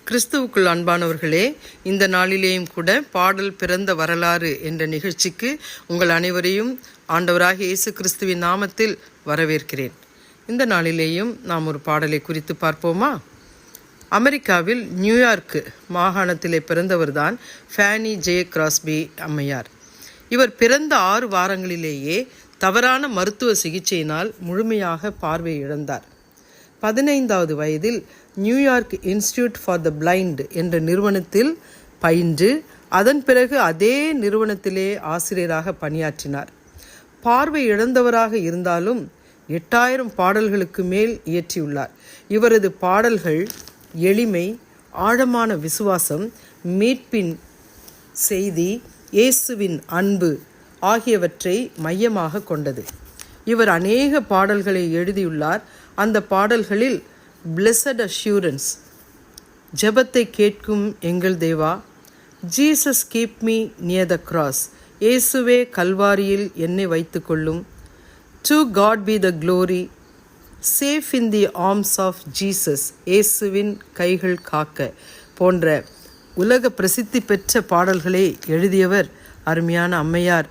கிறிஸ்துவுக்குள் அன்பானவர்களே, இந்த நாளிலேயும் கூட பாடல் பிறந்த வரலாறு என்ற நிகழ்ச்சிக்கு உங்கள் அனைவரையும் ஆண்டவராகிய இயேசு கிறிஸ்துவின் நாமத்தில் வரவேற்கிறேன். இந்த நாளிலேயும் நாம் ஒரு பாடலை குறித்து பார்ப்போமா? அமெரிக்காவில் நியூயார்க் மாகாணத்திலே பிறந்தவர்தான் ஃபேனி ஜே கிராஸ்பி அம்மையார். இவர் பிறந்த 6 வாரங்களிலேயே தவறான மருத்துவ சிகிச்சையினால் முழுமையாக பார்வை இழந்தார். 15வது வயதில் New York institute for the blind என்ற நிறுவனத்தில் பயின்று அதன் பிறகு அதே நிறுவனத்திலே ஆசிரியராக பணியாற்றினார். பார்வை இழந்தவராக இருந்தாலும் 8000 பாடல்களுக்கு மேல் இயற்றியுள்ளார். இவரது பாடல்கள் எளிமை, ஆழமான விசுவாசம், மீட்பின் செய்தி, இயேசுவின் அன்பு ஆகியவற்றை மையமாக கொண்டது. இவர் அநேக பாடல்களை எழுதியுள்ளார். அந்த பாடல்களில் பிளெஸட் அஷ்யூரன்ஸ், ஜெபத்தை கேட்கும் எங்கள் தேவா, Jesus keep me near the cross, இயேசுவே கல்வாரியில் என்னை வைத்துக்கொள்ளும், to God be the glory, safe in the arms of Jesus, இயேசுவின் கைகள் காக்க போன்ற உலக பிரசித்தி பெற்ற பாடல்களை எழுதியவர் அருமையான அம்மையார்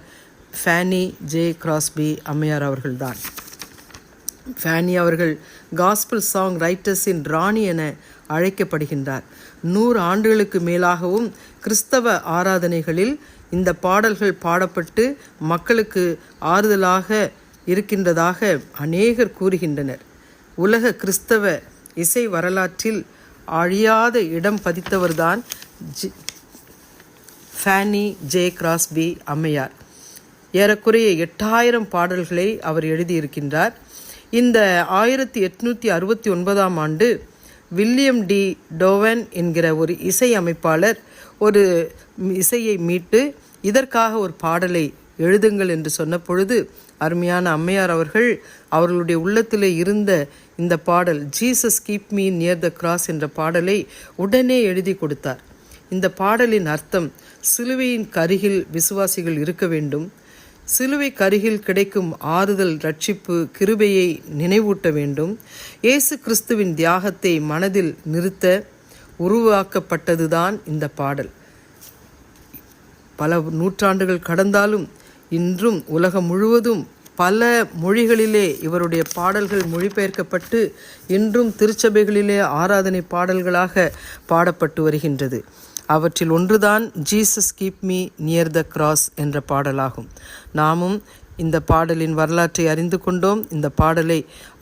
ஃபேனி ஜே கிராஸ்பி அம்மையார் அவர்கள்தான். ஃபேனி அவர்கள் காஸ்பல் சாங் ரைட்டர்ஸின் ராணி என அழைக்கப்படுகின்றார். 100 ஆண்டுகளுக்கு மேலாகவும் கிறிஸ்தவ ஆராதனைகளில் இந்த பாடல்கள் பாடப்பட்டு மக்களுக்கு ஆறுதலாக இருக்கின்றதாக அநேகர் கூறுகின்றனர். உலக கிறிஸ்தவ இசை வரலாற்றில் அழியாத இடம் பதித்தவர்தான் ஃபேனி ஜே கிராஸ்பி அம்மையார். ஏறக்குறைய 8000 பாடல்களை அவர் எழுதியிருக்கின்றார். இந்த 1869ஆம் ஆண்டு வில்லியம் டி டோவன் என்கிற ஒரு இசை அமைப்பாளர் ஒரு இசையை மீட்டு இதற்காக ஒரு பாடலை எழுதுங்கள் என்று சொன்ன பொழுது அருமையான அம்மையார் அவர்களுடைய உள்ளத்திலே இருந்த இந்த பாடல் Jesus keep me near the cross என்ற பாடலை உடனே எழுதி கொடுத்தார். இந்த பாடலின் அர்த்தம், சிலுவையின் கருகில் விசுவாசிகள் இருக்க வேண்டும், சிலுவை கருகில் கிடைக்கும் ஆறுதல், ரட்சிப்பு, கிருபையை நினைவூட்ட வேண்டும், இயேசு கிறிஸ்துவின் தியாகத்தை மனதில் நிறுத்த உருவாக்கப்பட்டதுதான் இந்த பாடல். பல நூற்றாண்டுகள் கடந்தாலும் இன்றும் உலகம் முழுவதும் பல மொழிகளிலே இவருடைய பாடல்கள் மொழிபெயர்க்கப்பட்டு இன்றும் திருச்சபைகளிலே ஆராதனை பாடல்களாக பாடப்பட்டு வருகின்றது. அவற்றில் ஒன்றுதான் Jesus keep me near the cross என்ற பாடலாகும். நாமும் இந்த பாடலின் வரலாற்றை அறிந்து கொண்டோம். இந்த பாடலை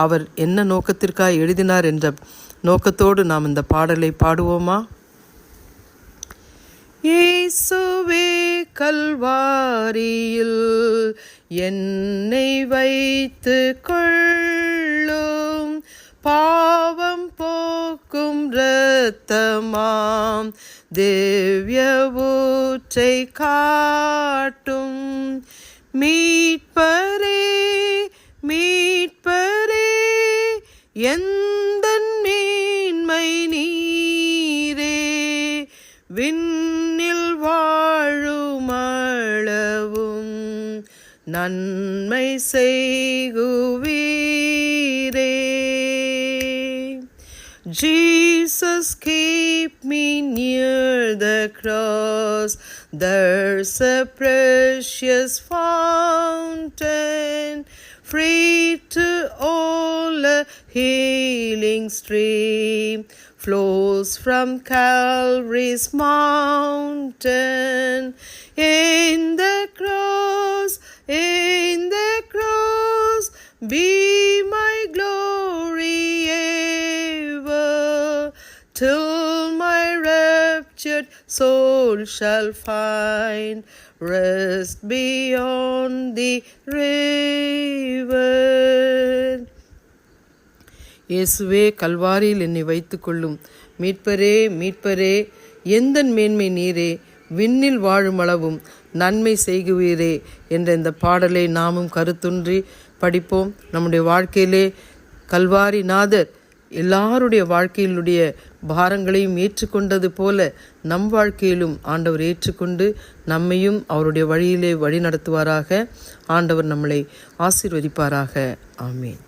அவர் என்ன நோக்கத்திற்காக எழுதினார் என்ற நோக்கத்தோடு நாம் இந்த பாடலை பாடுவோமா? இயேசுவே கல்வாரியில் என்னை வைத்து கொள்ளும், பாவம் போக்கும் இரத்தமாம் திவ்ய ஊற்றை காட்டும், மீட்பரே மீட்பரே எந்தன் மேன்மை நீரே, விண்ணில் வாழும் அளவும் நன்மை செய்குவீரே. Jesus keep me near the cross, there's a precious fountain, free to all a healing stream, flows from Calvary's mountain. In the cross be my glory ever, till my raptured soul shall find rest beyond the river. இயேசுவே கல்வாரியில் என்னை வைத்துக்கொள்ளும், மீட்பரே மீட்பரே எந்தன் மேன்மை நீரே, விண்ணில் வாழும் அளவும் நன்மை செய்குவீரே என்ற இந்த பாடலை நாமும் கருத்துன்றி படிப்போம். நம்முடைய வாழ்க்கையிலே கல்வாரி நாதர் எல்லாருடைய வாழ்க்கையிலுடைய பாரங்களையும் ஏற்றுக்கொண்டது போல நம் வாழ்க்கையிலும் ஆண்டவர் ஏற்றுக்கொண்டு நம்மையும் அவருடைய வழியிலே வழி நடத்துவாராக. ஆண்டவர் நம்மளை ஆசீர்வதிப்பாராக. ஆமேன்.